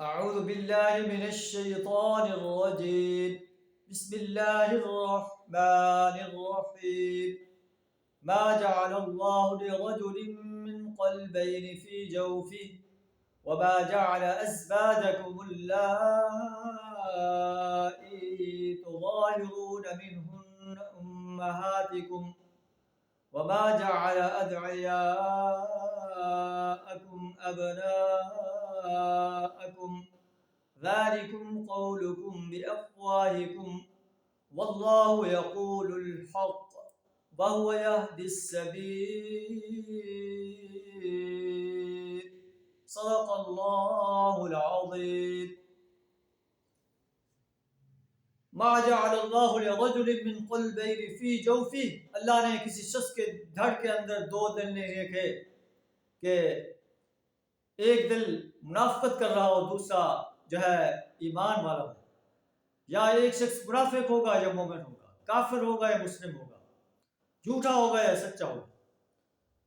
أعوذ بالله من الشيطان الرجيم. بسم الله الرحمن الرحيم. ما جعل الله لرجل من قلبين في جوفه وما جعل أزواجكم اللائي تظاهرون منهن أمهاتكم وما جعل أدعياءكم أبناءكم ذلكم قولكم بأفواهكم والله يقول الحق وهو يهدي السبيل. صدق الله العظيم. ما جعل اللہ لرجل من قلبین فی جوفہ، اللہ نے کسی شخص کے دھڑ کے اندر دو دل نہیں رکھے کہ ایک دل منافقت کر رہا ہو، دوسرا جو ہے ایمان والا ہو، یا ایک شخص منافق ہوگا یا مومن ہوگا، کافر ہوگا یا مسلم ہوگا، جھوٹا ہوگا یا سچا ہوگا.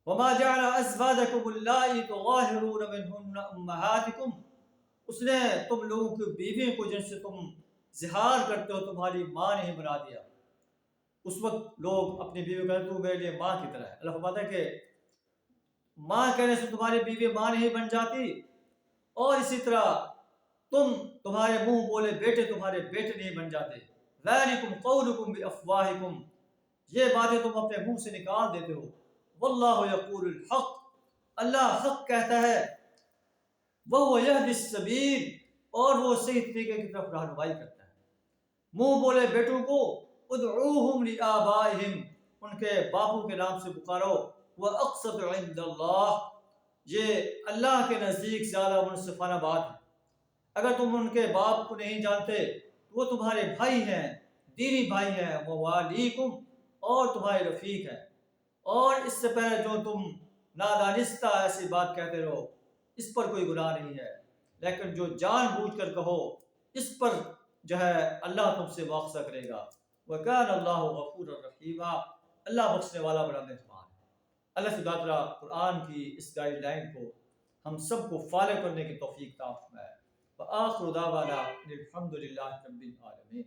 وما جعل ازواجکم اللائي تظاہرون منہن امہاتکم، اس نے تم لوگوں کی بیویوں کو جن سے تم زہار کرتے ہو تمہاری ماں نہیں بنا دیا. اس وقت لوگ اپنی بیوی کہتے تو میرے لیے ماں کی طرح ہے. اللہ فرماتا ہے کہ ماں کہنے سے تمہاری بیوی ماں نہیں بن جاتی، اور اسی طرح تمہارے منہ بولے بیٹے تمہارے بیٹے نہیں بن جاتے. ذالکم قولکم بافواہکم، یہ باتیں تم اپنے منہ سے نکال دیتے ہو. واللہ یقول الحق، اللہ حق کہتا ہے. وہو یہدی السبیل، اور وہ صحیح طریقے کی طرف رہنمائی کرتا ہے. منہ بولے بیٹوں کو ادعوہم لآبائہم، ان کے باپوں کے نام سے پکارو. وَأَقْسَطُ عِنْدَ اللَّهِ، یہ اللہ کے نزدیک زیادہ منصفانہ بات ہے. اگر تم ان کے باپ کو نہیں جانتے تو وہ تمہارے بھائی ہیں، دینی بھائی ہیں. وَوَالِيكُمْ، اور تمہارے رفیق ہیں. اور اس سے پہلے جو تم نادانستہ ایسی بات کہتے رہو اس پر کوئی گناہ نہیں ہے، لیکن جو جان بوجھ کر کہو اس پر جو ہے اللہ تم سے مواخذہ کرے گا. وَكَانَ اللَّهُ غَفُورًا رَحِيمًا، اللہ بخشنے والا بڑا مہربان ہے. اللہ سے دعا تعالیٰ قرآن کی اس گائیڈ لائن کو ہم سب کو فالو کرنے کی توفیق عطا فرمائے. وآخر دعوانا الحمد للہ رب العالمین.